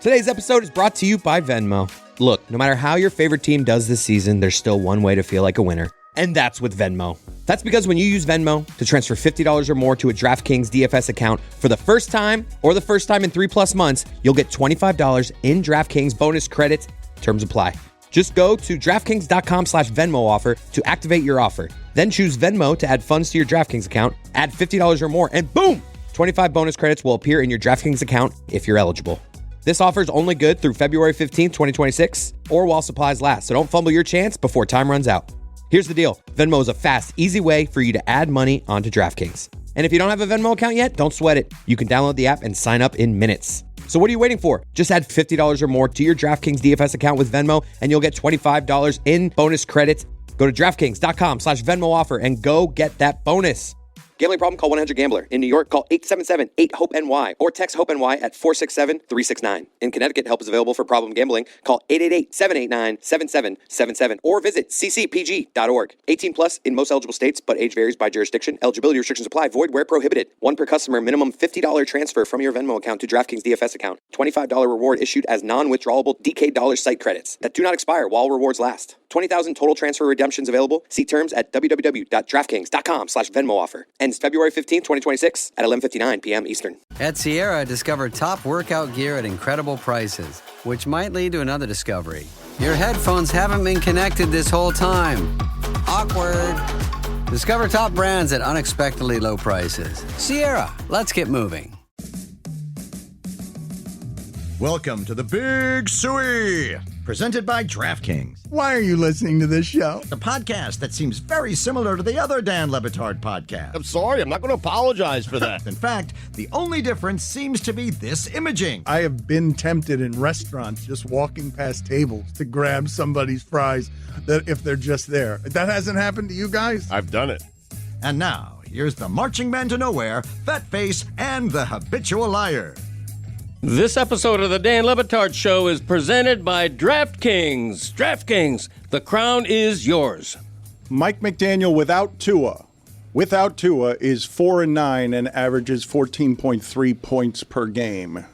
Today's episode is brought to you by Venmo. Look, no matter how your favorite team does this season, there's still one way to feel like a winner, and that's with Venmo. That's because when you use Venmo to transfer $50 or more to a DraftKings DFS account for the first time or the first time in 3+ months, you'll get $25 in DraftKings bonus credits. Terms apply. Just go to DraftKings.com/Venmo offer to activate your offer. Then choose Venmo to add funds to your DraftKings account, add $50 or more, and boom! 25 bonus credits will appear in your DraftKings account if you're eligible. This offer is only good through February 15th, 2026, or while supplies last, so don't fumble your chance before time runs out. Here's the deal. Venmo is a fast, easy way for you to add money onto DraftKings. And if you don't have a Venmo account yet, don't sweat it. You can download the app and sign up in minutes. So what are you waiting for? Just add $50 or more to your DraftKings DFS account with Venmo, and you'll get $25 in bonus credits. Go to DraftKings.com/Venmo offer and go get that bonus. Gambling problem? Call 1-800-GAMBLER. In New York, call 877-8-HOPE-NY or text HOPE-NY at 467-369. In Connecticut, help is available for problem gambling. Call 888-789-7777 or visit ccpg.org. 18 plus in most eligible states, but age varies by jurisdiction. Eligibility restrictions apply. Void where prohibited. One per customer. Minimum $50 transfer from your Venmo account to DraftKings DFS account. $25 reward issued as non-withdrawable DK Dollars site credits that do not expire while rewards last. 20,000 total transfer redemptions available. See terms at www.draftkings.com/Venmo offer. Ends February 15th, 2026 at 11:59 p.m. Eastern. At Sierra, discover top workout gear at incredible prices, which might lead to another discovery. Your headphones haven't been connected this whole time. Awkward. Discover top brands at unexpectedly low prices. Sierra, let's get moving. Welcome to the Big Suey, presented by DraftKings, Why are you listening to this show? the podcast that seems very similar to the other Dan Le Batard podcast. I'm sorry, I'm not going to apologize for that. In fact, the only difference seems to be this imaging. I have been tempted in restaurants just walking past tables to grab somebody's fries that if they're just there. That hasn't happened to you guys? I've done it. And now, here's the marching man to nowhere, Fat Face, and the habitual liar. This episode of the Dan Le Batard Show is presented by DraftKings. DraftKings, the crown is yours. Mike McDaniel without Tua. Without Tua is 4-9 and averages 14.3 points per game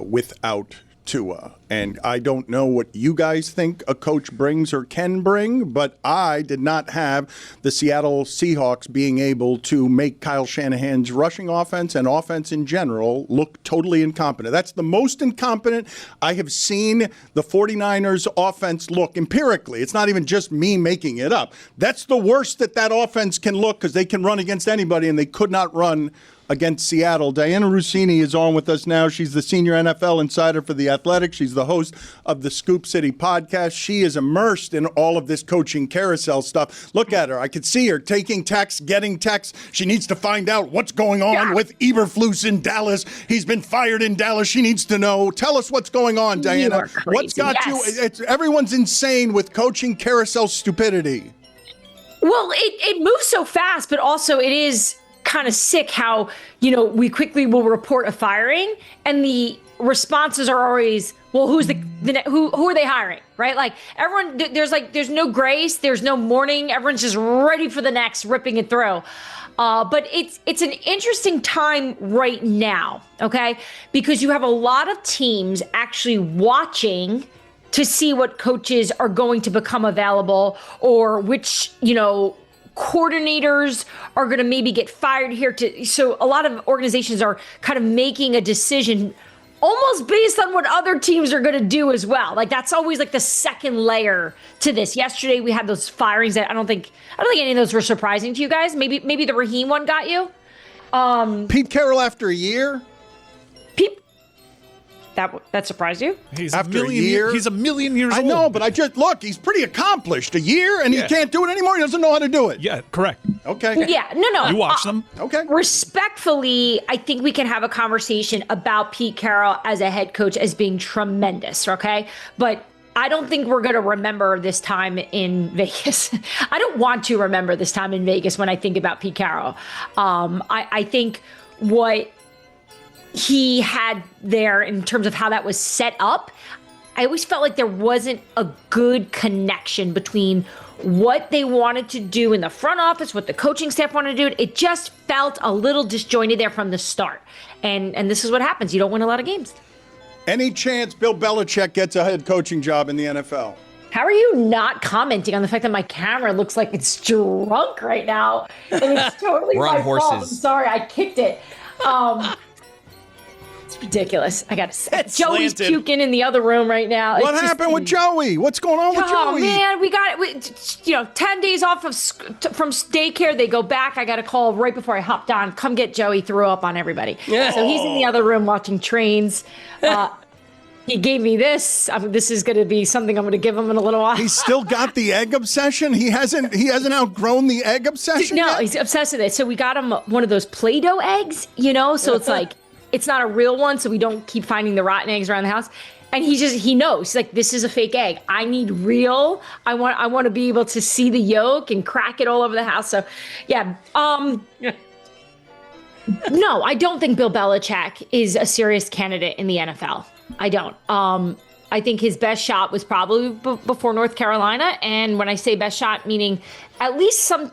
without Tua. And I don't know what you guys think a coach brings or can bring, but I did not have the Seattle Seahawks being able to make Kyle Shanahan's rushing offense and offense in general look totally incompetent. That's the most incompetent I have seen the 49ers offense look empirically. It's not even just me making it up. That's the worst that offense can look because they can run against anybody, and they could not run against Seattle. Dianna Russini is on with us now. She's the senior NFL insider for The Athletic. She's the host of the Scoop City podcast. She is immersed in all of this coaching carousel stuff. Look at her. I could see her taking texts, getting texts. She needs to find out what's going on with Eberflus in Dallas. He's been fired in Dallas. She needs to know. Tell us what's going on, Dianna. What's got you? Everyone's insane with coaching carousel stupidity. Well, it moves so fast, but also it is kind of sick how, we quickly will report a firing and the responses are always, well, who are they hiring? Right? Like everyone, there's no grace, there's no mourning. Everyone's just ready for the next ripping it through. But it's an interesting time right now. Okay. Because you have a lot of teams actually watching to see what coaches are going to become available or which, coordinators are going to maybe get fired here so a lot of organizations are kind of making a decision almost based on what other teams are going to do as well. Like that's always like the second layer to this. Yesterday we had those firings that I don't think any of those were surprising to you guys. Maybe the Raheem one got you. Pete Carroll after a year? That surprised you? He's After a year? He's a million years old. I know, but he's pretty accomplished. A year, and he can't do it anymore? He doesn't know how to do it. Yeah, correct. Okay. Yeah, no. You watch them? Okay. Respectfully, I think we can have a conversation about Pete Carroll as a head coach as being tremendous, okay? But I don't think we're going to remember this time in Vegas. I don't want to remember this time in Vegas when I think about Pete Carroll. I think what he had there in terms of how that was set up, I always felt like there wasn't a good connection between what they wanted to do in the front office, what the coaching staff wanted to do. It just felt a little disjointed there from the start. And this is what happens. You don't win a lot of games. Any chance Bill Belichick gets a head coaching job in the NFL? How are you not commenting on the fact that my camera looks like it's drunk right now? And it's totally We're on my fault. horses. I'm sorry, I kicked it. It's ridiculous. I got to say. Joey's puking in the other room right now. What happened with Joey? What's going on with Joey? Oh, man, we got 10 days off from daycare. They go back. I got a call right before I hopped on. Come get Joey. Threw up on everybody. Yeah. So he's in the other room watching trains. He gave me this. This is going to be something I'm going to give him in a little while. He's still got the egg obsession? He hasn't outgrown the egg obsession No, yet? he's obsessed with it. So we got him one of those Play-Doh eggs, so it's like, it's not a real one, so we don't keep finding the rotten eggs around the house. And he knows. He's like, this is a fake egg. I need real. I want to be able to see the yolk and crack it all over the house. So, yeah. No, I don't think Bill Belichick is a serious candidate in the NFL. I don't. I think his best shot was probably before North Carolina. And when I say best shot, meaning at least some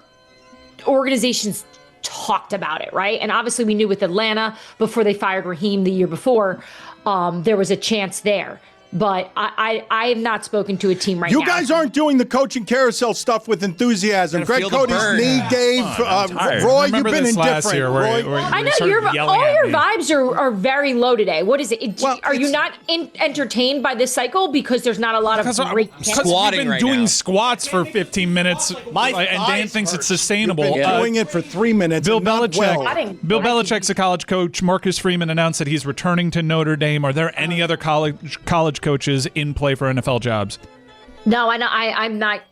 organizations talked about it, right? And obviously we knew with Atlanta before they fired Raheem the year before, there was a chance there. But I have not spoken to a team right now. You guys aren't doing the coaching carousel stuff with enthusiasm. Greg Cody's knee gave. Roy, you've been indifferent. Roy. I know all your vibes are very low today. What is it? Are you not entertained by this cycle because there's not a lot of great squatting? We've been doing squats for 15 minutes, and Dan thinks it's sustainable. You've been doing it for 3 minutes. Bill Belichick's a college coach. Marcus Freeman announced that he's returning to Notre Dame. Are there any other college coaches in play for NFL jobs? No, I'm not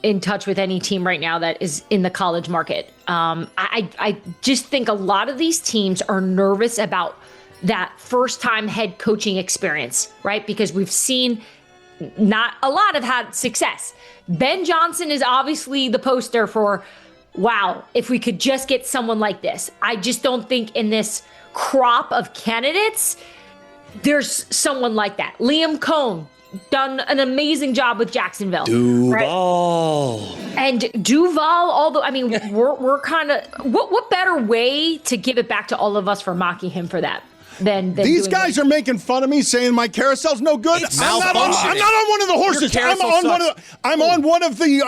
in touch with any team right now that is in the college market. I just think a lot of these teams are nervous about that first-time head coaching experience, right? Because we've seen not a lot have had success. Ben Johnson is obviously the poster for, wow, if we could just get someone like this. I just don't think in this crop of candidates there's someone like that. Liam Cohn done an amazing job with Jacksonville. Duval. Right? And Duval, although, we're kind of, what better way to give it back to all of us for mocking him for that? Than these guys are making fun of me, saying my carousel's no good. I'm not on one of the horses. I'm on one of the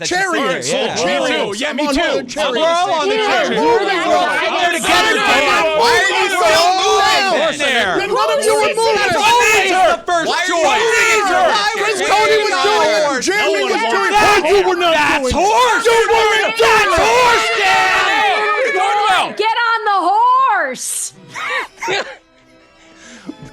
chariots. Yeah, me too. We're all on the chariot. Why are you still moving there? None of you were moving. The first choice. Cody was doing it. Jeremy was doing it. You were not doing it. You weren't doing it. Get on the horse.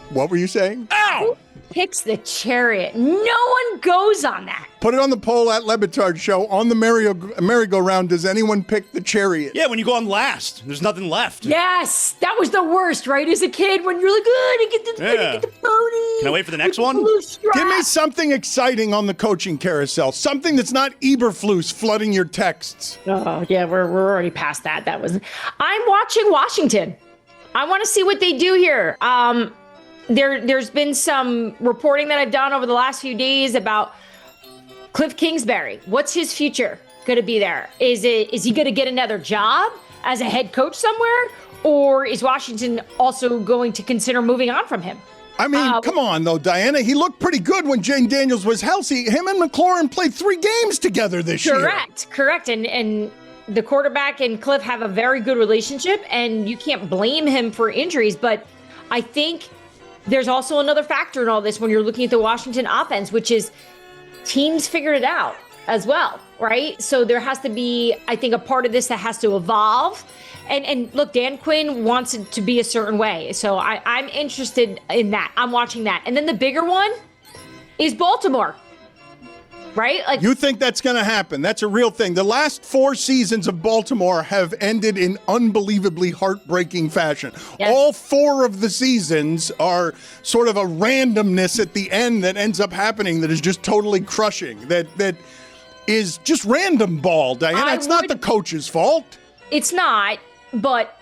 What were you saying? Who picks the chariot? No one goes on that. Put it on the poll at Batard Show. On the merry-go-round, does anyone pick the chariot? Yeah, when you go on last, there's nothing left. Yes, that was the worst, right? As a kid, when you're like, I get the pony. Can I wait for the next one? Give me something exciting on the coaching carousel. Something that's not Eberflus flooding your texts. Oh, yeah, we're already past that. I'm watching Washington. I want to see what they do here. There's been some reporting that I've done over the last few days about Cliff Kingsbury. What's his future going to be there? Is he going to get another job as a head coach somewhere? Or is Washington also going to consider moving on from him? I mean, come on, though, Dianna. He looked pretty good when Jane Daniels was healthy. Him and McLaurin played 3 games together this year. Correct. And the quarterback and Cliff have a very good relationship, and you can't blame him for injuries. But I think there's also another factor in all this when you're looking at the Washington offense, which is teams figured it out as well, right? So there has to be, I think, a part of this that has to evolve. And look, Dan Quinn wants it to be a certain way. So I'm interested in that. I'm watching that. And then the bigger one is Baltimore, right? Like, you think that's going to happen? That's a real thing. The last 4 seasons of Baltimore have ended in unbelievably heartbreaking fashion. Yes. All 4 of the seasons are sort of a randomness at the end that ends up happening that is just totally crushing. That is just random ball, Dianna. It's not the coach's fault. It's not. But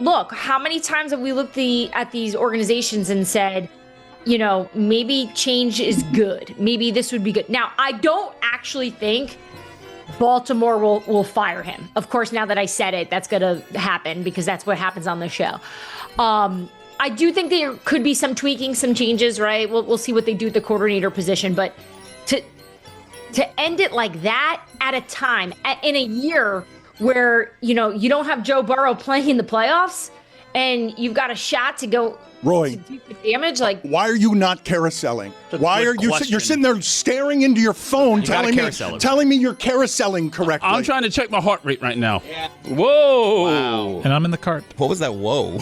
look, how many times have we looked at these organizations and said, maybe change is good. Maybe this would be good. Now, I don't actually think Baltimore will fire him. Of course, now that I said it, that's going to happen because that's what happens on the show. I do think there could be some tweaking, some changes, right? We'll see what they do at the coordinator position, but to end it like that at a time, in a year where, you don't have Joe Burrow playing in the playoffs and you've got a shot to go Roy, to do the damage, like, why are you not carouseling? Why are you? question. You're sitting there staring into your phone, telling me you're carouseling correctly. I'm trying to check my heart rate right now. Whoa. Wow. And I'm in the cart. What was that? Whoa.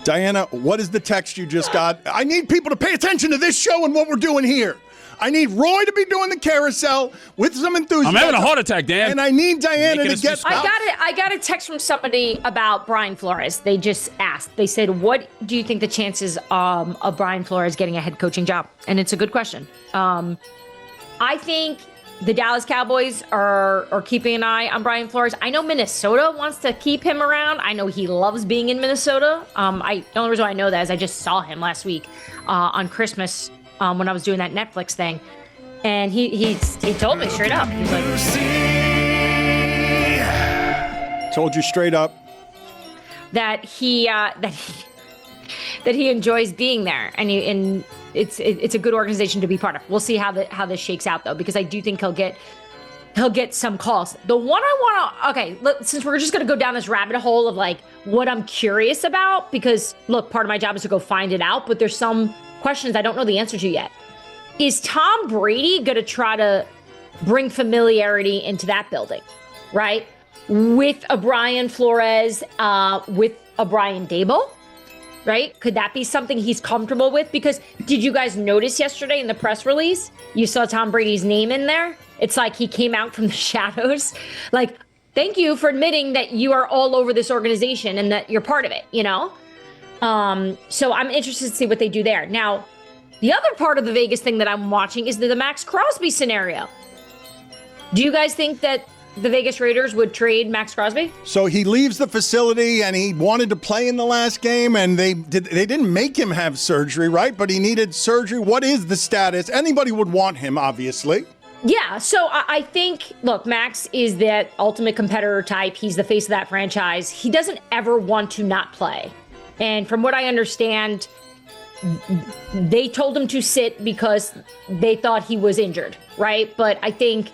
Dianna, what is the text you just got? I need people to pay attention to this show and what we're doing here. I need Roy to be doing the carousel with some enthusiasm. I'm having a heart attack, Dan. And I need Dianna to get... I got a text from somebody about Brian Flores. They just asked. They said, what do you think the chances of Brian Flores getting a head coaching job? And it's a good question. I think the Dallas Cowboys are keeping an eye on Brian Flores. I know Minnesota wants to keep him around. I know he loves being in Minnesota. The only reason I know that is I just saw him last week on Christmas when I was doing that Netflix thing. And he told me straight up. He's like, told you straight up that he enjoys being there, and it's a good organization to be part of. We'll see how this shakes out though, because I do think he'll get some calls. The one I want to since we're just gonna go down this rabbit hole of like what I'm curious about, because look, part of my job is to go find it out, but there's some questions I don't know the answer to yet. Is Tom Brady gonna try to bring familiarity into that building, right? With a Brian Flores, with a Brian Daboll, right? Could that be something he's comfortable with? Because did you guys notice yesterday in the press release, you saw Tom Brady's name in there? It's like he came out from the shadows. Like, thank you for admitting that you are all over this organization and that you're part of it, So I'm interested to see what they do there. Now, the other part of the Vegas thing that I'm watching is the Max Crosby scenario. Do you guys think that the Vegas Raiders would trade Max Crosby? So he leaves the facility and he wanted to play in the last game, and they didn't make him have surgery, right? But he needed surgery. What is the status? Anybody would want him, obviously. Yeah, so I think, look, Max is that ultimate competitor type. He's the face of that franchise. He doesn't ever want to not play. And from what I understand, they told him to sit because they thought he was injured, right? But I think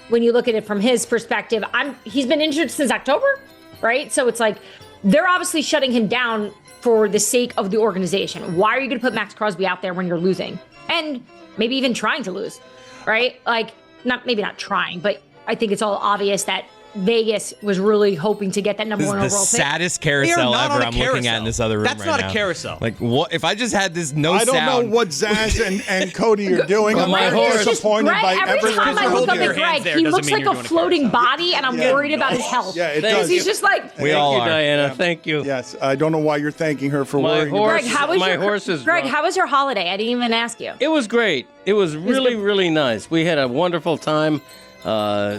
when you look at it from his perspective, he's been injured since October, right? So it's like they're obviously shutting him down for the sake of the organization. Why are you going to put Max Crosby out there when you're losing? And maybe even trying to lose, right? Like, maybe not trying, but I think it's all obvious that Vegas was really hoping to get that number one overall pick. This is the saddest carousel ever I'm looking at in this other room right now. That's not a carousel. Like, what if I just had this sound? I don't know what Zaz and Cody are doing. I'm disappointed by every time I look up at Greg, he looks like a floating body, and I'm worried about his health. Yeah, it does. He's just like... We all are. Dianna. Thank you. Yes, I don't know why you're thanking her for worrying about Greg, how was your holiday? I didn't even ask you. It was great. It was really, really nice. We had a wonderful time. It's all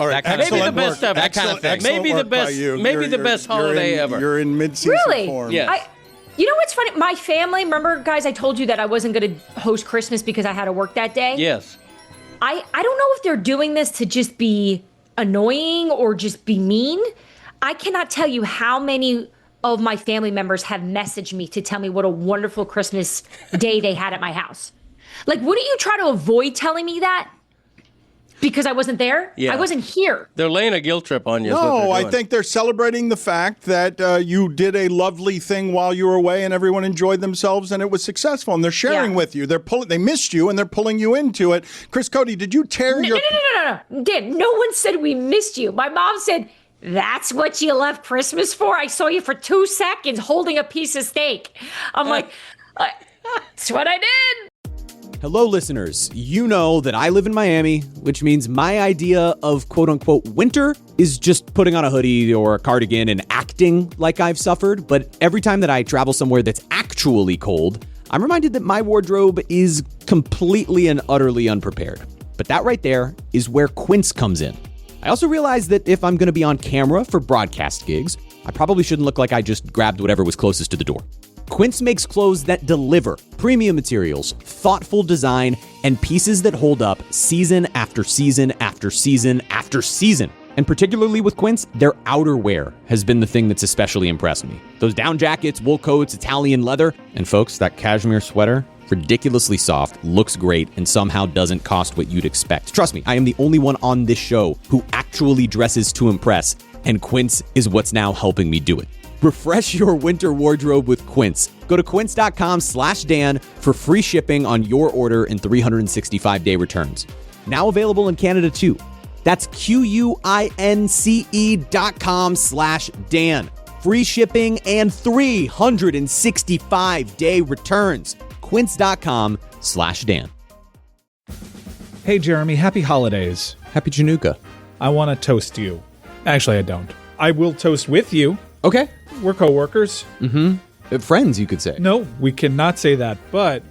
right. Maybe the best ever. That kind of thing. Maybe the best. Maybe the best holiday ever. You're in mid-season form. Yes. You know what's funny? My family. Remember, guys, I told you that I wasn't going to host Christmas because I had to work that day. Yes. I don't know if they're doing this to just be annoying or just be mean. I cannot tell you how many of my family members have messaged me to tell me what a wonderful Christmas day they had at my house. Like, wouldn't you try to avoid telling me that? Because I wasn't there? Yeah. I wasn't here. They're laying a guilt trip on you. No, I think they're celebrating the fact that you did a lovely thing while you were away and everyone enjoyed themselves and it was successful. And they're sharing with you. They missed you and they're pulling you into it. Chris Cody, did you tear your... No. Dan, no one said we missed you. My mom said, that's what you left Christmas for? I saw you for 2 seconds holding a piece of steak. I'm like, that's what I did. Hello, listeners. You know that I live in Miami, which means my idea of quote-unquote winter is just putting on a hoodie or a cardigan and acting like I've suffered. But every time that I travel somewhere that's actually cold, I'm reminded that my wardrobe is completely and utterly unprepared. But that right there is where Quince comes in. I also realized that if I'm going to be on camera for broadcast gigs, I probably shouldn't look like I just grabbed whatever was closest to the door. Quince makes clothes that deliver premium materials, thoughtful design, and pieces that hold up season after season after season after season. And particularly with Quince, their outerwear has been the thing that's especially impressed me. Those down jackets, wool coats, Italian leather, and folks, that cashmere sweater, ridiculously soft, looks great, and somehow doesn't cost what you'd expect. Trust me, I am the only one on this show who actually dresses to impress, and Quince is what's now helping me do it. Refresh your winter wardrobe with Quince. Go to quince.com/Dan for free shipping on your order and 365-day returns. Now available in Canada too. That's QUINCE.com/Dan. Free shipping and 365-day returns. Quince.com/Dan. Hey, Jeremy, happy holidays. Happy Chanukah. I want to toast you. Actually, I don't. I will toast with you. Okay. We're coworkers. Friends, you could say. No, we cannot say that, but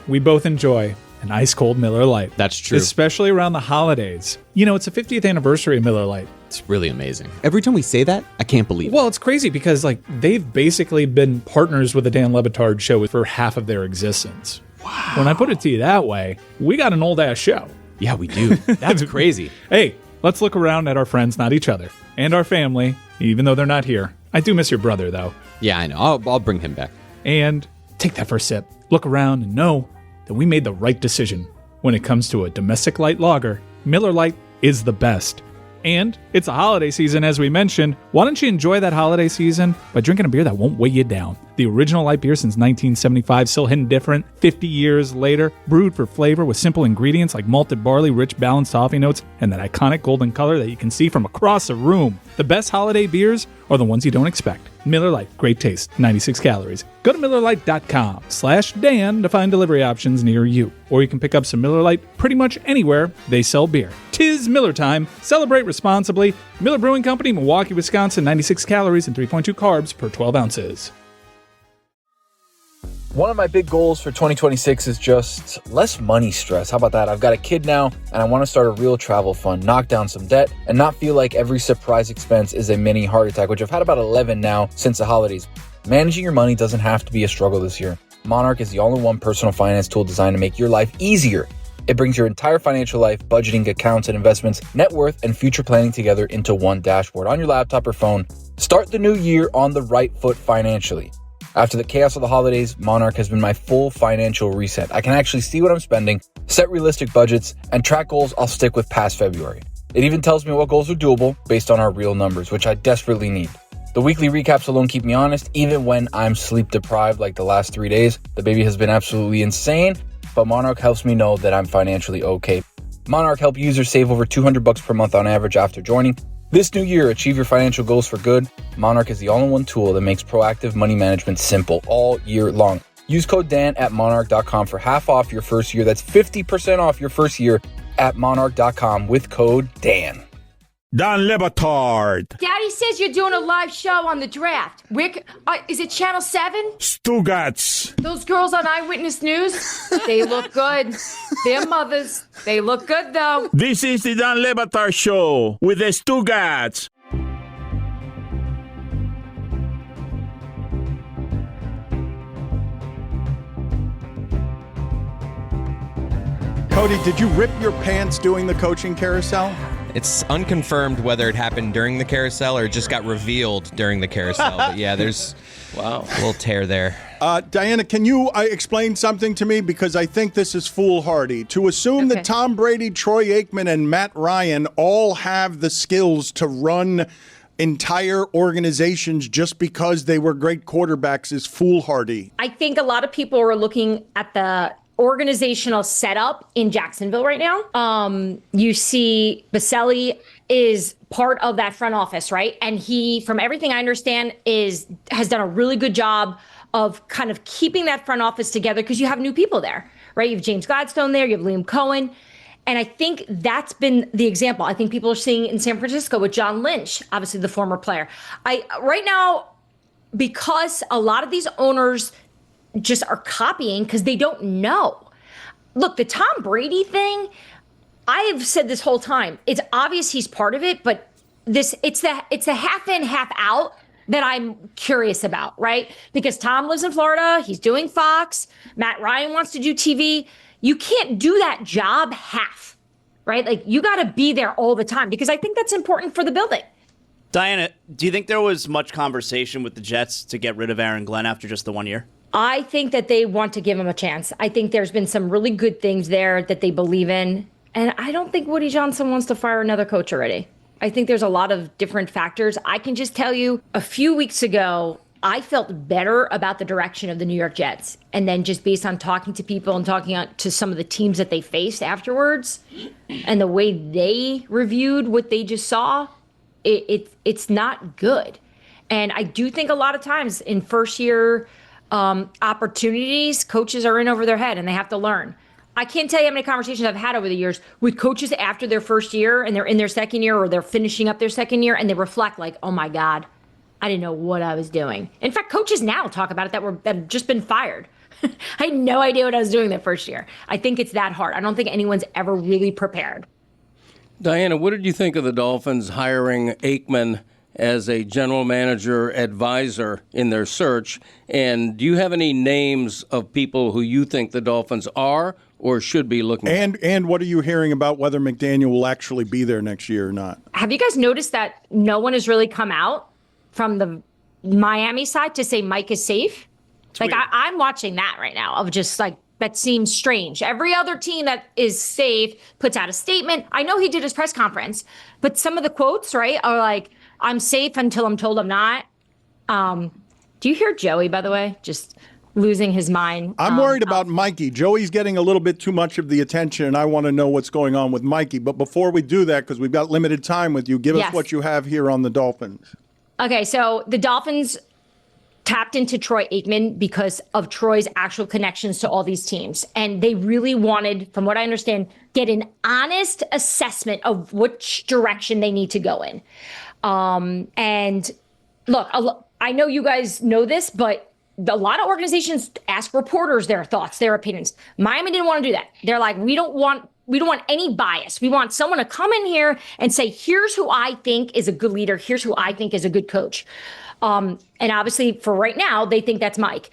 we both enjoy an ice-cold Miller Lite. That's true. Especially around the holidays. You know, it's the 50th anniversary of Miller Lite. It's really amazing. Every time we say that, I can't believe it. Well, it's crazy because, like, they've basically been partners with the Dan Le Batard show for half of their existence. Wow. When I put it to you that way, we got an old-ass show. Yeah, we do. That's crazy. Hey, let's look around at our friends, not each other, and our family, even though they're not here. I do miss your brother, though. Yeah, I know. I'll bring him back. And take that first sip. Look around and know that we made the right decision. When it comes to a domestic light lager, Miller Lite is the best. And it's a holiday season, as we mentioned. Why don't you enjoy that holiday season by drinking a beer that won't weigh you down? The original light beer since 1975, still hitting different 50 years later, brewed for flavor with simple ingredients like malted barley, rich balanced toffee notes, and that iconic golden color that you can see from across the room. The best holiday beers are the ones you don't expect. Miller Lite, great taste, 96 calories. Go to MillerLite.com/Dan to find delivery options near you. Or you can pick up some Miller Lite pretty much anywhere they sell beer. 'Tis Miller time. Celebrate responsibly. Miller Brewing Company, Milwaukee, Wisconsin, 96 calories and 3.2 carbs per 12 ounces. One of my big goals for 2026 is just less money stress. How about that? I've got a kid now, and I want to start a real travel fund, knock down some debt, and not feel like every surprise expense is a mini heart attack, which I've had about 11 now since the holidays. Managing your money doesn't have to be a struggle this year. Monarch is the all-in-one personal finance tool designed to make your life easier. It brings your entire financial life, budgeting, accounts, and investments, net worth, and future planning together into one dashboard on your laptop or phone. Start the new year on the right foot financially. After the chaos of the holidays, Monarch has been my full financial reset. I can actually see what I'm spending, set realistic budgets, and track goals I'll stick with past February. It even tells me what goals are doable based on our real numbers, which I desperately need. The weekly recaps alone keep me honest, even when I'm sleep deprived like the last 3 days. The baby has been absolutely insane, but Monarch helps me know that I'm financially okay. Monarch help users save over $200 per month on average after joining. This new year, achieve your financial goals for good. Monarch is the all-in-one tool that makes proactive money management simple all year long. Use code Dan at monarch.com for half off your first year. That's 50% off your first year at monarch.com with code Dan. Dan Le Batard. Daddy says you're doing a live show on the draft. Is it Channel 7? Stugotz. Those girls on Eyewitness News, they look good. They're mothers. They look good, though. This is the Dan Le Batard Show with the Stugotz. Cody, did you rip your pants doing the coaching carousel? It's unconfirmed whether it happened during the carousel or just got revealed during the carousel. But yeah, there's a little tear there. Dianna, can you explain something to me? Because I think this is foolhardy. To assume that Tom Brady, Troy Aikman, and Matt Ryan all have the skills to run entire organizations just because they were great quarterbacks is foolhardy. I think a lot of people are looking at the organizational setup in Jacksonville right now. You see Baselli is part of that front office, right? And he, from everything I understand, has done a really good job of kind of keeping that front office together because you have new people there, right? You have James Gladstone there, you have Liam Cohen. And I think that's been the example. I think people are seeing in San Francisco with John Lynch, obviously the former player. Right now, because a lot of these owners just are copying because they don't know. Look, the Tom Brady thing, I have said this whole time, it's obvious he's part of it, but it's a half in, half out that I'm curious about, right? Because Tom lives in Florida, he's doing Fox, Matt Ryan wants to do TV. You can't do that job half. right? Like, you got to be there all the time because I think that's important for the building. Dianna, do you think there was much conversation with the Jets to get rid of Aaron Glenn after just the 1 year? I think that they want to give him a chance. I think there's been some really good things there that they believe in. And I don't think Woody Johnson wants to fire another coach already. I think there's a lot of different factors. I can just tell you, a few weeks ago, I felt better about the direction of the New York Jets. And then just based on talking to people and talking to some of the teams that they faced afterwards and the way they reviewed what they just saw, it's not good. And I do think a lot of times in first year opportunities, coaches are in over their head and they have to learn. I can't tell you how many conversations I've had over the years with coaches after their first year and they're in their second year or they're finishing up their second year and they reflect like, oh my God, I didn't know what I was doing. In fact, coaches now talk about it that have just been fired. I had no idea what I was doing that first year. I think it's that hard. I don't think anyone's ever really prepared. Dianna, what did you think of the Dolphins hiring Aikman as a general manager advisor in their search? And do you have any names of people who you think the Dolphins are or should be looking at? And what are you hearing about whether McDaniel will actually be there next year or not? Have you guys noticed that no one has really come out from the Miami side to say Mike is safe? Like, I'm watching that right now of just like, that seems strange. Every other team that is safe puts out a statement. I know he did his press conference, but some of the quotes, right, are like, I'm safe until I'm told I'm not. Do you hear Joey, by the way, just losing his mind? I'm worried about Mikey. Joey's getting a little bit too much of the attention, and I want to know what's going on with Mikey. But before we do that, because we've got limited time with you, give us what you have here on the Dolphins. Okay, so the Dolphins tapped into Troy Aikman because of Troy's actual connections to all these teams. And they really wanted, from what I understand, get an honest assessment of which direction they need to go in. And look, I know you guys know this, but a lot of organizations ask reporters their thoughts, their opinions. Miami didn't want to do that. They're like, we don't want any bias. We want someone to come in here and say, here's who I think is a good leader. Here's who I think is a good coach. And obviously for right now, they think that's Mike.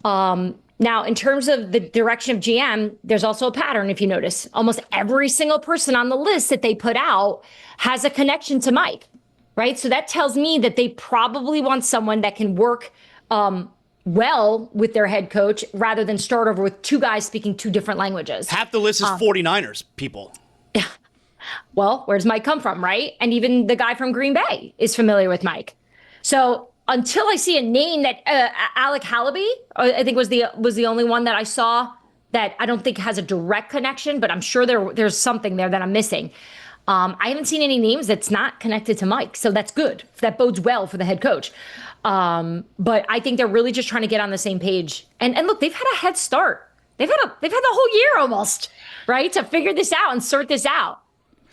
Now, in terms of the direction of GM, there's also a pattern, if you notice. Almost every single person on the list that they put out has a connection to Mike, right? So that tells me that they probably want someone that can work well with their head coach rather than start over with two guys speaking two different languages. Half the list is 49ers people. Well, where's Mike come from, right? And even the guy from Green Bay is familiar with Mike. So until I see a name that Alec Halaby, I think was the only one that I saw that I don't think has a direct connection, but I'm sure there's something there that I'm missing. I haven't seen any names that's not connected to Mike, so that's good. That bodes well for the head coach. But I think they're really just trying to get on the same page. And look, they've had a head start. They've had the whole year almost, right, to figure this out and sort this out.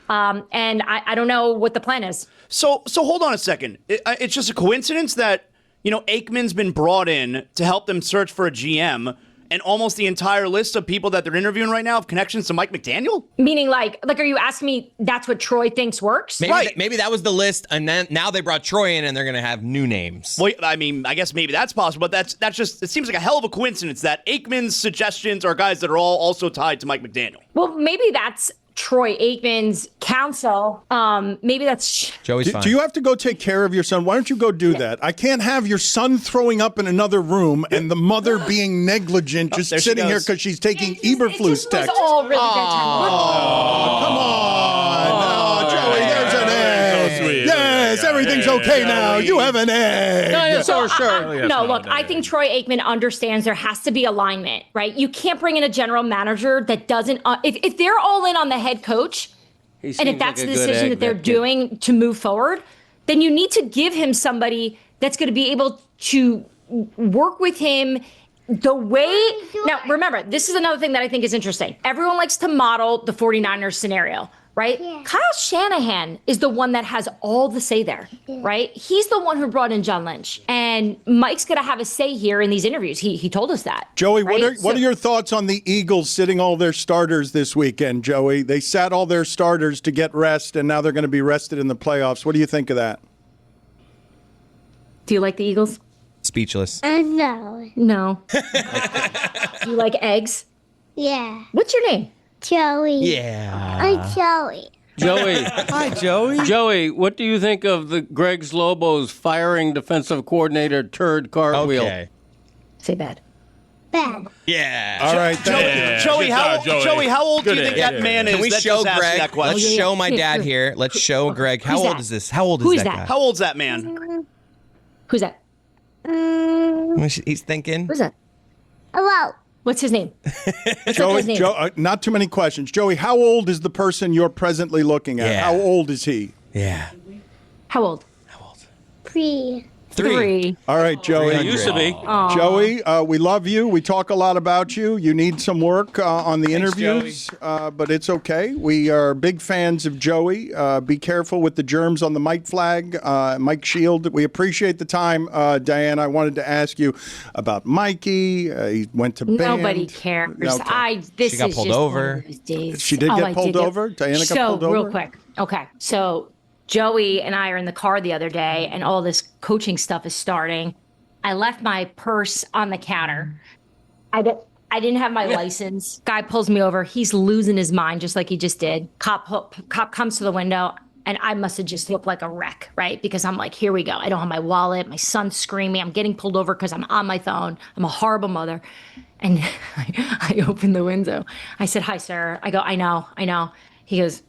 And I don't know what the plan is. So hold on a second. It's just a coincidence that, Aikman's been brought in to help them search for a GM, and almost the entire list of people that they're interviewing right now have connections to Mike McDaniel? Meaning, like, are you asking me that's what Troy thinks works? Maybe that was the list, and then now they brought Troy in, and they're going to have new names. Well, I mean, I guess maybe that's possible, but that's just, it seems like a hell of a coincidence that Aikman's suggestions are guys that are all also tied to Mike McDaniel. Well, maybe that's Troy Aikman's counsel. Maybe that's Joey's fine. Do you have to go take care of your son? Why don't you go do that? I can't have your son throwing up in another room and the mother being negligent, just sitting here because she's taking Eberflus text. It's all really good time. Oh, come on. No, Joey, there's an egg. Yes, everything's okay now. You have an egg. Dinosaur shirt. No, look, I think Troy Aikman understands there has to be alignment, right? You can't bring in a general manager that doesn't, if they're all in on the head coach, and if that's the decision that they're doing to move forward, then you need to give him somebody that's going to be able to work with him the way. Now, remember, this is another thing that I think is interesting. Everyone likes to model the 49ers scenario, right? Yeah. Kyle Shanahan is the one that has all the say there, right? He's the one who brought in John Lynch. And Mike's going to have a say here in these interviews. He told us that. Joey, right? What are your thoughts on the Eagles sitting all their starters this weekend, Joey? They sat all their starters to get rest, and now they're going to be rested in the playoffs. What do you think of that? Do you like the Eagles? Speechless. No. Do you like eggs? Yeah. What's your name? Joey. Yeah. I'm Joey. Joey. Hi, Joey. Joey, what do you think of the Greg's Lobos firing defensive coordinator Turd Cartwheel? Okay. Say bad. Bad. Yeah. All right. Joey, how old do you think that man is? Can we that show just asked Greg? that question? Let's show my dad here. Let's show Greg. How Who's old that? is this? How old Who is is that that? guy? How old's that man? Who's that? He's thinking. Who's that? Hello. What's his name? Joey, his name? not too many questions. Joey, how old is the person you're presently looking at? Yeah. How old is he? Yeah. How old? 3. 3. All right, Joey. It used to be. Joey, we love you. We talk a lot about you. You need some work on the interviews, but it's okay. We are big fans of Joey. Be careful with the germs on the mic flag. Mike Shield, we appreciate the time. Dianna, I wanted to ask you about Mikey. He went to band. Nobody cares. Okay. This She got is pulled just over. one of those days. She did get pulled over? Dianna got pulled over? Real quick. Okay. So Joey and I are in the car the other day, and all this coaching stuff is starting. I left my purse on the counter. I didn't have my license. Guy pulls me over. He's losing his mind, just like he just did. Cop comes to the window, and I must have just looked like a wreck, right? Because I'm like, here we go. I don't have my wallet. My son's screaming. I'm getting pulled over because I'm on my phone. I'm a horrible mother. And I opened the window. I said, hi, sir. I go, I know. He goes,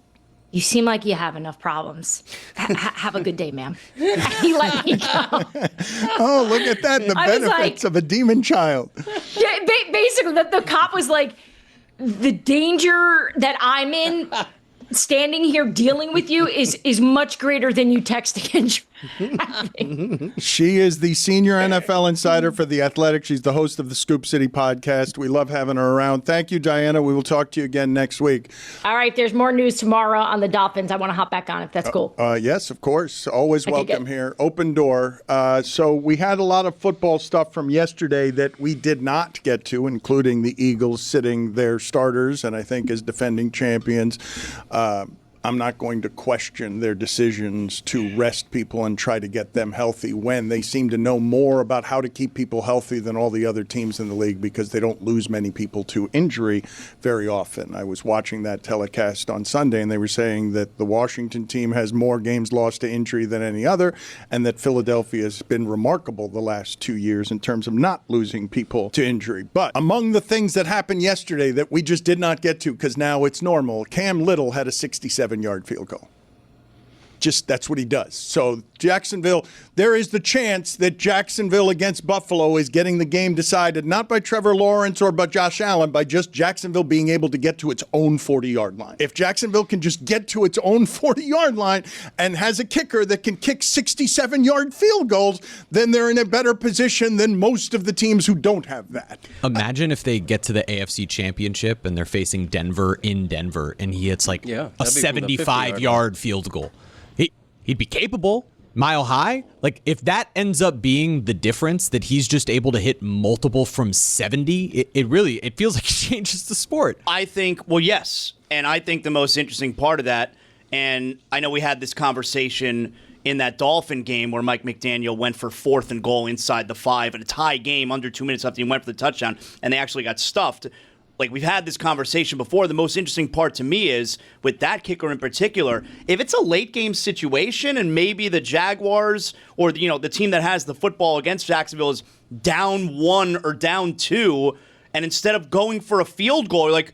you seem like you have enough problems. Have a good day, ma'am. He let me go. Oh, look at that. The benefits of a demon child. Yeah, basically, the cop was like, the danger that I'm in standing here dealing with you is much greater than you texting and driving. She is the senior NFL insider for The Athletic. She's the host of the Scoop City podcast. We love having her around. Thank you, Dianna. We will talk to you again next week. All right, there's more news tomorrow on the Dolphins. I want to hop back on if that's cool. Yes, of course. Always welcome here. Open door. So we had a lot of football stuff from yesterday that we did not get to, including the Eagles sitting their starters, and I think as defending champions. I'm not going to question their decisions to rest people and try to get them healthy when they seem to know more about how to keep people healthy than all the other teams in the league because they don't lose many people to injury very often. I was watching that telecast on Sunday, and they were saying that the Washington team has more games lost to injury than any other, and that Philadelphia has been remarkable the last 2 years in terms of not losing people to injury. But among the things that happened yesterday that we just did not get to because now it's normal, Cam Little had a 67-yard field goal. Just that's what he does. So Jacksonville, there is the chance that Jacksonville against Buffalo is getting the game decided not by Trevor Lawrence or by Josh Allen, by just Jacksonville being able to get to its own 40-yard line. If Jacksonville can just get to its own 40-yard line and has a kicker that can kick 67-yard field goals, then they're in a better position than most of the teams who don't have that. Imagine if they get to the AFC Championship and they're facing Denver in Denver and he hits like a 75-yard field goal. He'd be capable, mile high. Like, if that ends up being the difference, that he's just able to hit multiple from 70, it feels like it changes the sport. I think, well, yes. And I think the most interesting part of that, and I know we had this conversation in that Dolphin game where Mike McDaniel went for 4th and goal inside the 5 in a tie game under 2 minutes left. He went for the touchdown, and they actually got stuffed. Like, we've had this conversation before. The most interesting part to me is, with that kicker in particular, if it's a late game situation and maybe the Jaguars or the team that has the football against Jacksonville is down 1 or down 2, and instead of going for a field goal, you're like,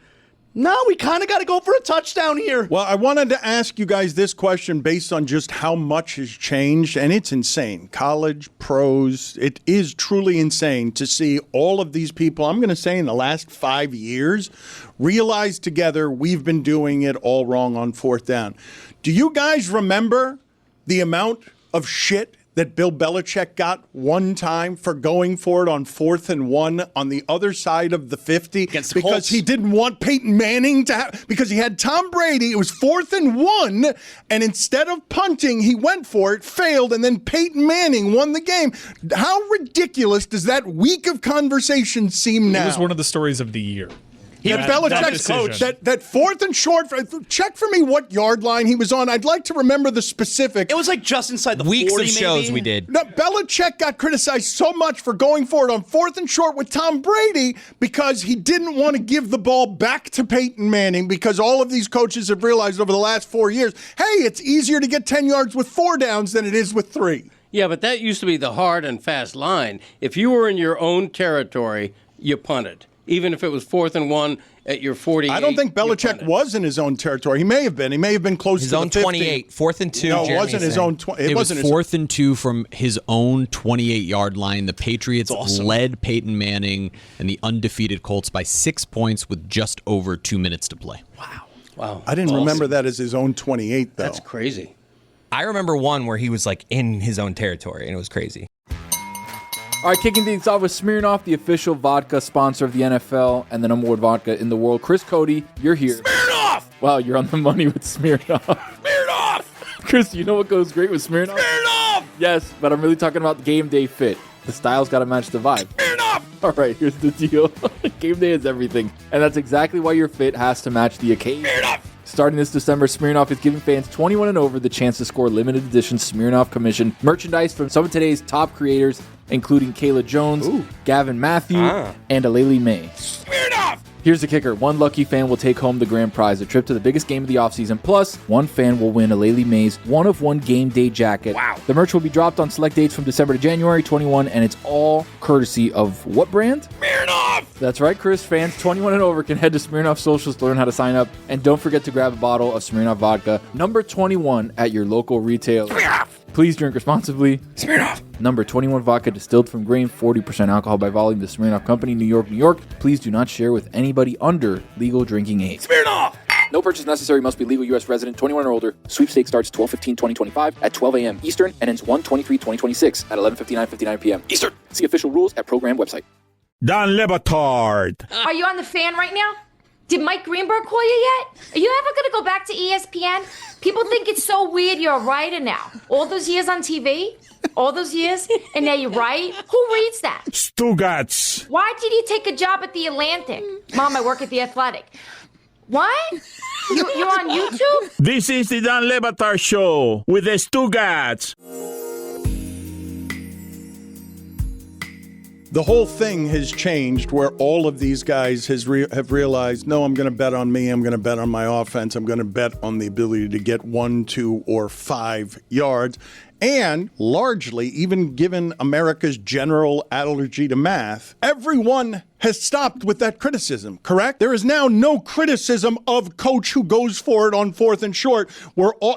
no, we kind of got to go for a touchdown here. Well, I wanted to ask you guys this question based on just how much has changed, and it's insane. College, pros, it is truly insane to see all of these people, I'm going to say in the last 5 years, realize together we've been doing it all wrong on 4th down. Do you guys remember the amount of shit that Bill Belichick got one time for going for it on 4th and 1 on the other side of the 50 against the because Colts. He didn't want Peyton Manning to have, because he had Tom Brady. It was 4th and 1, and instead of punting, he went for it, failed, and then Peyton Manning won the game. How ridiculous does that week of conversation seem now? It was one of the stories of the year. Belichick's coach. That fourth and short. Check for me what yard line he was on. I'd like to remember the specific. It was like just inside the weeks 40, of shows maybe? we did. No, Belichick got criticized so much for going for it on fourth and short with Tom Brady because he didn't want to give the ball back to Peyton Manning, because all of these coaches have realized over the last 4 years, hey, it's easier to get 10 yards with 4 downs than it is with 3. Yeah, but that used to be the hard and fast line. If you were in your own territory, you punted. Even if it was 4th and 1 at your 48. I don't think Belichick was in his own territory. He may have been. He may have been close his to own the 50. 28, 4th and 2. No, it Jeremy's wasn't his saying. own. It was wasn't his 4th and 2 from his own 28-yard line. The Patriots led Peyton Manning and the undefeated Colts by 6 points with just over 2 minutes to play. Wow. I didn't remember that as his own 28, though. That's crazy. I remember one where he was like in his own territory, and it was crazy. All right, kicking things off with Smirnoff, the official vodka sponsor of the NFL and the number one vodka in the world. Chris Cody, you're here. Smirnoff! Wow, you're on the money with Smirnoff. Smirnoff! Chris, you know what goes great with Smirnoff? Smirnoff! Yes, but I'm really talking about game day fit. The style's got to match the vibe. Smirnoff! All right, here's the deal. Game day is everything, and that's exactly why your fit has to match the occasion. Smirnoff! Starting this December, Smirnoff is giving fans 21 and over the chance to score limited edition Smirnoff commission merchandise from some of today's top creators, including Kayla Jones, Gavin Matthew, and Aleli May. Smirnoff! Here's the kicker. One lucky fan will take home the grand prize, a trip to the biggest game of the offseason. Plus, one fan will win Aleli May's one-of-one game day jacket. Wow. The merch will be dropped on select dates from December to January 21, and it's all courtesy of what brand? Smirnoff! That's right, Chris. Fans 21 and over can head to Smirnoff Socials to learn how to sign up. And don't forget to grab a bottle of Smirnoff vodka, number 21 at your local retailer. Smirnoff! Please drink responsibly. Smirnoff! Number 21 vodka distilled from grain, 40% alcohol by volume. The Smirnoff Company, New York, New York. Please do not share with anybody under legal drinking age. Smirnoff! No purchase necessary. Must be legal U.S. resident, 21 or older. Sweepstakes starts 12/15/2025 at 12 a.m. Eastern and ends 1/23/2026 at 11:59 p.m. Eastern. See official rules at program website. Dan Batard. Are you on the fan right now? Did Mike Greenberg call you yet? Are you ever going to go back to ESPN? People think it's so weird you're a writer now. All those years on TV, all those years, and now you write? Who reads that? Stugotz. Why did you take a job at The Atlantic? Mom, I work at The Athletic. What? You're on YouTube? This is the Dan Batard Show with the Stugotz. The whole thing has changed where all of these guys have realized, no, I'm going to bet on me. I'm going to bet on my offense. I'm going to bet on the ability to get 1, 2, or 5 yards. And largely, even given America's general allergy to math, everyone has stopped with that criticism, correct? There is now no criticism of coach who goes for it on 4th and short.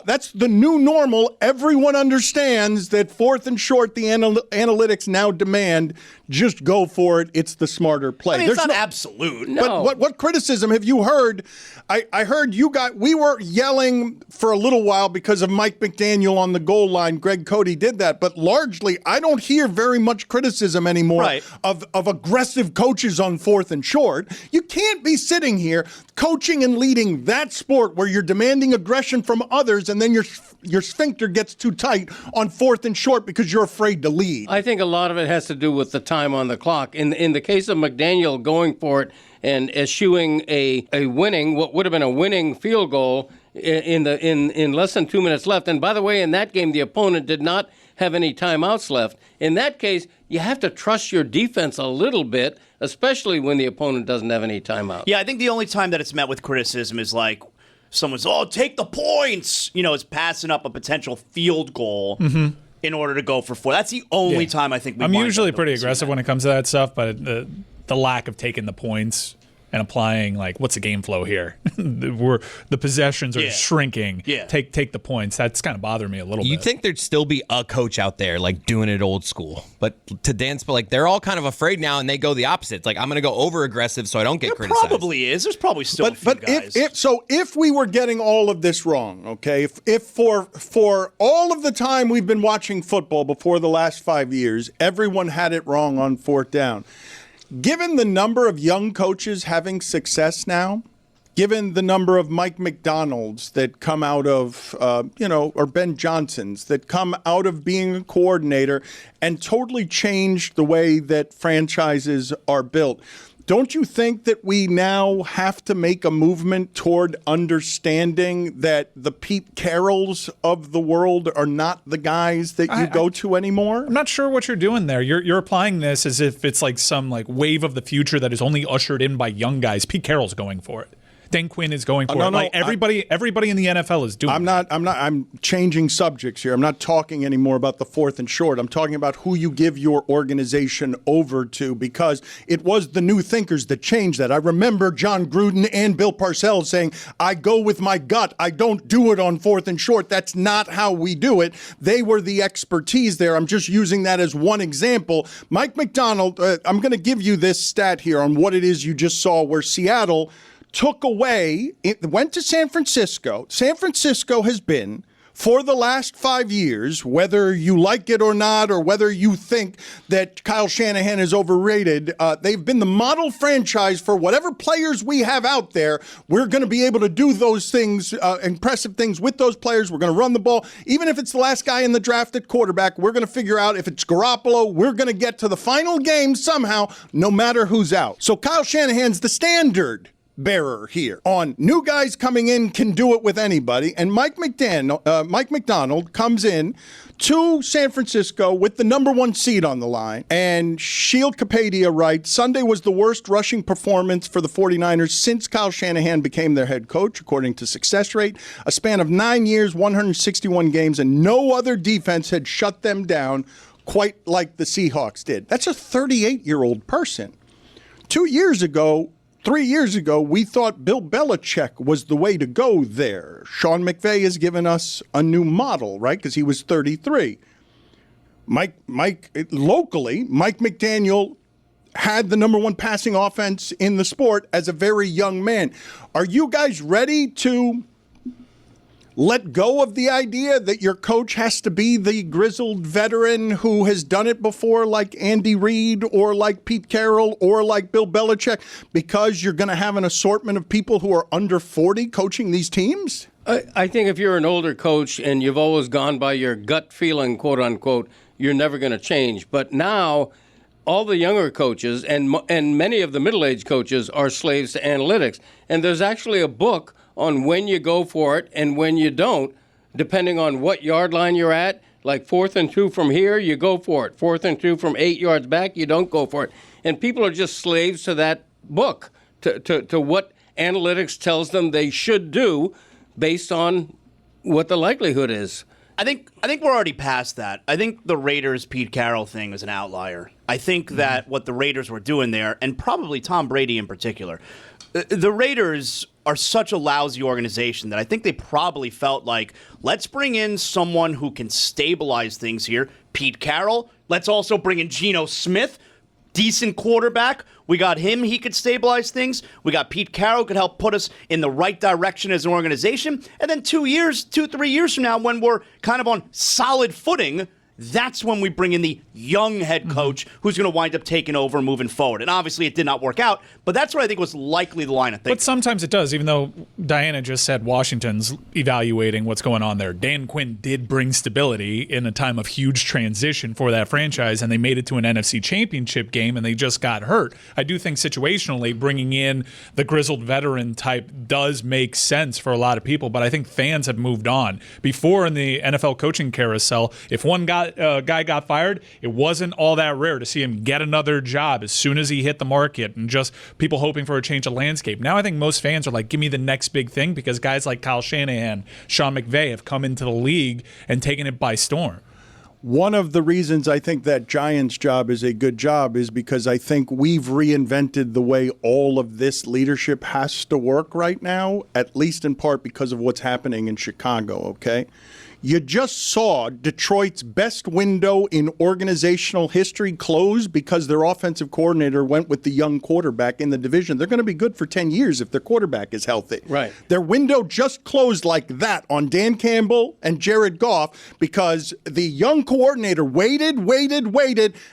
That's the new normal. Everyone understands that 4th and short, the analytics now demand, just go for it. It's the smarter play. I mean, it's not absolute. No. But what criticism have you heard? I heard we were yelling for a little while because of Mike McDaniel on the goal line. Greg Cody did that. But largely, I don't hear very much criticism anymore of aggressive coaches on 4th and short. You can't be sitting here coaching and leading that sport where you're demanding aggression from others and then your sphincter gets too tight on 4th and short because you're afraid to lead. I think a lot of it has to do with the time on the clock. In the case of McDaniel going for it and eschewing what would have been a winning field goal in less than 2 minutes left. And by the way, in that game, the opponent did not have any timeouts left. In that case, you have to trust your defense a little bit, especially when the opponent doesn't have any timeouts. Yeah, I think the only time that it's met with criticism is like someone's, take the points. It's passing up a potential field goal in order to go for 4. That's the only time I think I'm usually pretty aggressive when it comes to that stuff, but the lack of taking the points and applying, like, what's the game flow here? The possessions are shrinking. Yeah. Take the points. That's kind of bothering me a little bit. You'd think there'd still be a coach out there, like, doing it old school. But to Dan's, they're all kind of afraid now, and they go the opposite. It's like, I'm going to go over-aggressive so I don't get criticized. Probably is. There's probably still a few guys. If we were getting all of this wrong, okay, if for all of the time we've been watching football before the last 5 years, everyone had it wrong on 4th down. Given the number of young coaches having success now, given the number of Mike McDonald's that come out of, or Ben Johnsons that come out of being a coordinator and totally changed the way that franchises are built, Don't you think that we now have to make a movement toward understanding that the Pete Carrolls of the world are not the guys that you go to anymore? I'm not sure what you're doing there. You're applying this as if it's like some like wave of the future that is only ushered in by young guys. Pete Carroll's going for it. Dan Quinn is going for it. Like everybody in the NFL is doing it. I'm changing subjects here. I'm not talking anymore about the 4th and short. I'm talking about who you give your organization over to, because it was the new thinkers that changed that. I remember John Gruden and Bill Parcells saying, I go with my gut. I don't do it on 4th and short. That's not how we do it. They were the expertise there. I'm just using that as one example. Mike Macdonald, I'm going to give you this stat here on what it is you just saw, where Seattle took away, it went to San Francisco. San Francisco has been, for the last 5 years, whether you like it or not, or whether you think that Kyle Shanahan is overrated, they've been the model franchise for whatever players we have out there. We're going to be able to do those things, impressive things with those players. We're going to run the ball. Even if it's the last guy in the draft at quarterback, we're going to figure out if it's Garoppolo. We're going to get to the final game somehow, no matter who's out. So Kyle Shanahan's the standard bearer here on new guys coming in can do it with anybody. And Mike Macdonald comes in to San Francisco with the number 1 seed on the line. And Shield Kapadia writes, Sunday was the worst rushing performance for the 49ers since Kyle Shanahan became their head coach, according to success rate. A span of 9 years, 161 games, and no other defense had shut them down quite like the Seahawks did. That's a 38-year-old person. 3 years ago, we thought Bill Belichick was the way to go there. Sean McVay has given us a new model, right? Because he was 33. Locally, Mike McDaniel had the number 1 passing offense in the sport as a very young man. Are you guys ready to let go of the idea that your coach has to be the grizzled veteran who has done it before, like Andy Reid or like Pete Carroll or like Bill Belichick, because you're going to have an assortment of people who are under 40 coaching these teams? I think if you're an older coach and you've always gone by your gut feeling, quote unquote, you're never going to change. But now all the younger coaches and many of the middle-aged coaches are slaves to analytics. And there's actually a book on when you go for it and when you don't, depending on what yard line you're at. Like 4th and 2 from here, you go for it. 4th and 2 from 8 yards back, you don't go for it. And people are just slaves to that book, to what analytics tells them they should do based on what the likelihood is. I think we're already past that. I think the Raiders Pete Carroll thing is an outlier. I think that what the Raiders were doing there, and probably Tom Brady in particular, the Raiders are such a lousy organization that I think they probably felt like, let's bring in someone who can stabilize things here. Pete Carroll. Let's also bring in Geno Smith, decent quarterback. We got him. He could stabilize things. We got Pete Carroll, could help put us in the right direction as an organization. And then 3 years from now, when we're kind of on solid footing, that's when we bring in the young head coach who's going to wind up taking over moving forward. And obviously it did not work out, but that's what I think was likely the line of thinking. But sometimes it does, even though Dianna just said Washington's evaluating what's going on there. Dan Quinn did bring stability in a time of huge transition for that franchise, and they made it to an NFC championship game, and they just got hurt. I do think situationally bringing in the grizzled veteran type does make sense for a lot of people, but I think fans have moved on. Before in the NFL coaching carousel, if one guy got fired, it wasn't all that rare to see him get another job as soon as he hit the market, and just people hoping for a change of landscape. Now I think most fans are like, give me the next big thing, because guys like Kyle Shanahan, Sean McVay have come into the league and taken it by storm. One of the reasons I think that Giants job is a good job is because I think we've reinvented the way all of this leadership has to work right now, at least in part because of what's happening in Chicago, okay? You just saw Detroit's best window in organizational history close because their offensive coordinator went with the young quarterback in the division. They're going to be good for 10 years if their quarterback is healthy. Right. Their window just closed like that on Dan Campbell and Jared Goff because the young coordinator waited,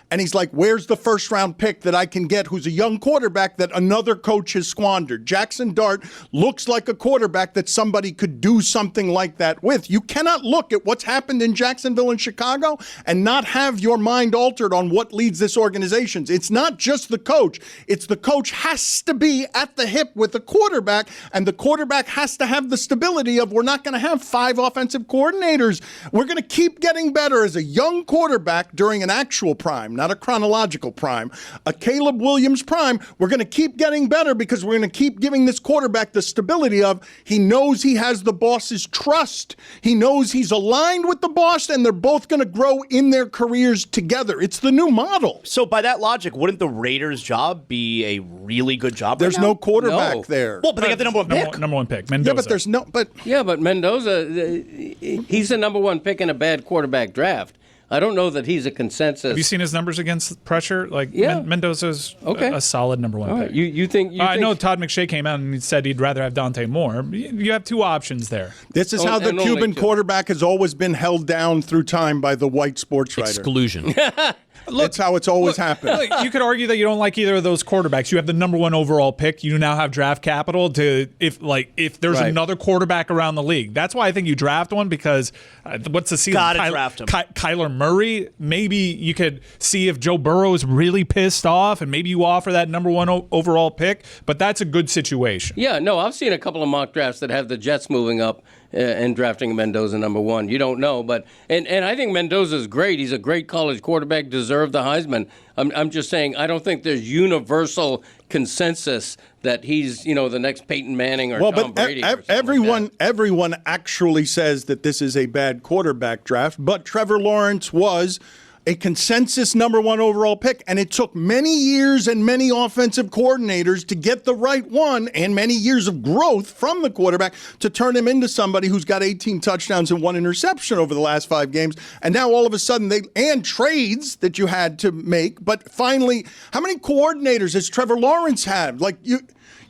and he's like, where's the first-round pick that I can get who's a young quarterback that another coach has squandered? Jackson Dart looks like a quarterback that somebody could do something like that with. You cannot look look at what's happened in Jacksonville and Chicago and not have your mind altered on what leads this organization. It's not just the coach. It's the coach has to be at the hip with the quarterback, and the quarterback has to have the stability of we're not going to have 5 offensive coordinators. We're going to keep getting better as a young quarterback during an actual prime, not a chronological prime, a Caleb Williams prime. We're going to keep getting better because we're going to keep giving this quarterback the stability of he knows he has the boss's trust. He knows he's aligned with the boss, and they're both going to grow in their careers together. It's the new model. So by that logic, wouldn't the Raiders' job be a really good job? There's no quarterback there. Well, but they got the number one pick. Number one pick, Mendoza. Yeah, but there's no. But Mendoza, he's the number one pick in a bad quarterback draft. I don't know that he's a consensus. Have you seen his numbers against pressure? Like, yeah. Mendoza's okay. a solid number one pick. You think? I know Todd McShay came out and he said he'd rather have Dante Moore. You have 2 options there. This is how the Cuban quarterback has always been held down through time by the white sports writer. Exclusion. That's how it's always happened. You could argue that you don't like either of those quarterbacks. You have the number 1 overall pick. You now have draft capital to if there's another quarterback around the league. That's why I think you draft one because what's the ceiling? Gotta draft him. Kyler Murray. Maybe you could see if Joe Burrow is really pissed off, and maybe you offer that number 1 overall pick. But that's a good situation. Yeah, no, I've seen a couple of mock drafts that have the Jets moving up and drafting Mendoza number 1. You don't know, but and I think Mendoza's great. He's a great college quarterback, deserved the Heisman. I'm just saying I don't think there's universal consensus that he's the next Peyton Manning or Tom Brady. Everyone actually says that this is a bad quarterback draft, but Trevor Lawrence was a consensus number 1 overall pick, and it took many years and many offensive coordinators to get the right one and many years of growth from the quarterback to turn him into somebody who's got 18 touchdowns and 1 interception over the last 5 games. And now all of a sudden and trades that you had to make, but finally, how many coordinators has Trevor Lawrence had?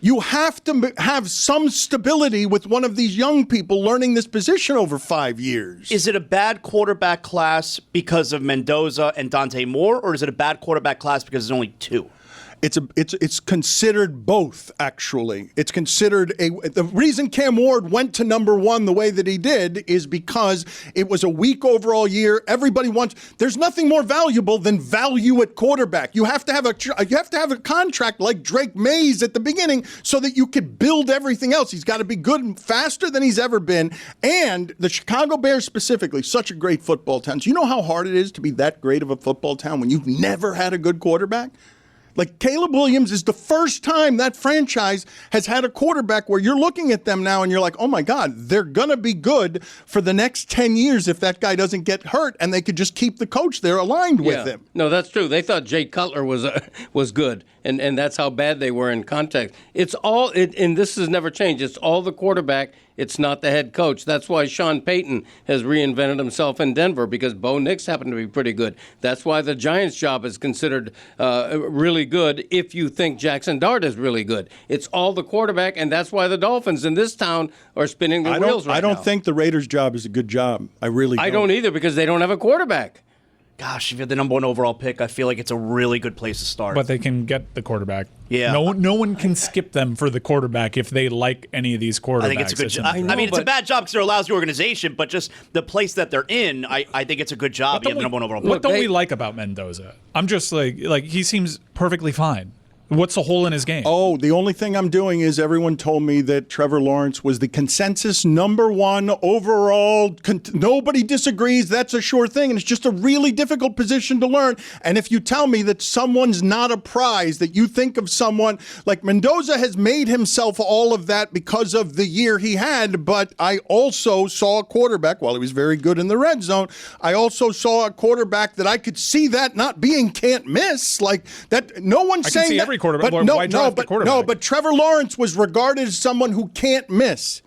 You have to have some stability with one of these young people learning this position over 5 years. Is it a bad quarterback class because of Mendoza and Dante Moore, or is it a bad quarterback class because there's only 2? It's considered both, actually. It's considered the reason Cam Ward went to number 1 the way that he did is because it was a weak overall year. Everybody there's nothing more valuable than value at quarterback. You have to have a contract like Drake Mays at the beginning so that you could build everything else. He's got to be good and faster than he's ever been. And the Chicago Bears specifically, such a great football town. So you know how hard it is to be that great of a football town when you've never had a good quarterback? Like Caleb Williams is the first time that franchise has had a quarterback where you're looking at them now and you're like, oh my God, they're going to be good for the next 10 years if that guy doesn't get hurt, and they could just keep the coach there aligned with him. No, that's true. They thought Jay Cutler was good, and that's how bad they were in context. It's all, and this has never changed. It's all the quarterback. It's not the head coach. That's why Sean Payton has reinvented himself in Denver, because Bo Nix happened to be pretty good. That's why the Giants' job is considered really good if you think Jackson Dart is really good. It's all the quarterback, and that's why the Dolphins in this town are spinning the wheels right now. I don't think the Raiders' job is a good job. I really don't. I don't either, because they don't have a quarterback. Gosh, if you have the number 1 overall pick, I feel like it's a really good place to start. But they can get the quarterback. Yeah. No one can skip them for the quarterback if they like any of these quarterbacks. I think it's a good job. I mean, it's a bad job because they're a lousy organization, but just the place that they're in, I think it's a good job. You have the number 1 overall pick. What don't we like about Mendoza? I'm just like he seems perfectly fine. What's the hole in his game? Oh, the only thing I'm doing is everyone told me that Trevor Lawrence was the consensus number 1 overall. Nobody disagrees. That's a sure thing. And it's just a really difficult position to learn. And if you tell me that someone's not a prize, that you think of someone like Mendoza has made himself all of that because of the year he had. But I also saw a quarterback, while he was very good in the red zone, I also saw a quarterback that I could see that not being can't miss. Like that, no one's saying that. Quarterback. But Trevor Lawrence was regarded as someone who can't miss.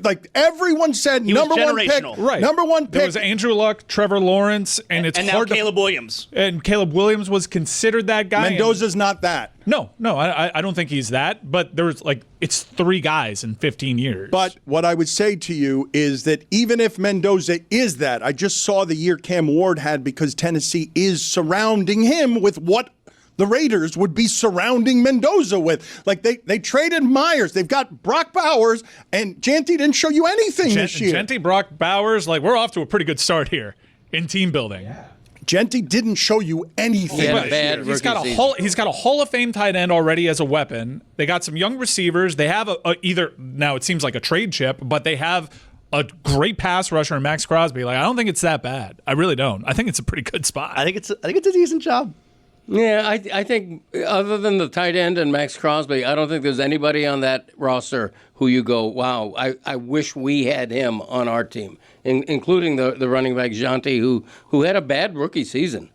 Like everyone said, he number was 1 pick, right? Number 1 pick. There was Andrew Luck, Trevor Lawrence, and now Caleb Williams. And Caleb Williams was considered that guy. Mendoza's not that. No, I don't think he's that. But there's it's 3 guys in 15 years. But what I would say to you is that even if Mendoza is that, I just saw the year Cam Ward had because Tennessee is surrounding him with what the Raiders would be surrounding Mendoza with. Like, they traded Myers. They've got Brock Bowers, and Jeanty didn't show you anything this year. Jeanty, Brock Bowers, like, we're off to a pretty good start here in team building. Yeah. Jeanty didn't show you anything. He's got a Hall of Fame tight end already as a weapon. They got some young receivers. They have either now it seems like a trade chip, but they have a great pass rusher in Max Crosby. Like, I don't think it's that bad. I really don't. I think it's a pretty good spot. I think it's a decent job. Yeah, I think other than the tight end and Max Crosby, I don't think there's anybody on that roster who you go, wow, I wish we had him on our team, including the running back Jeanty, who had a bad rookie season.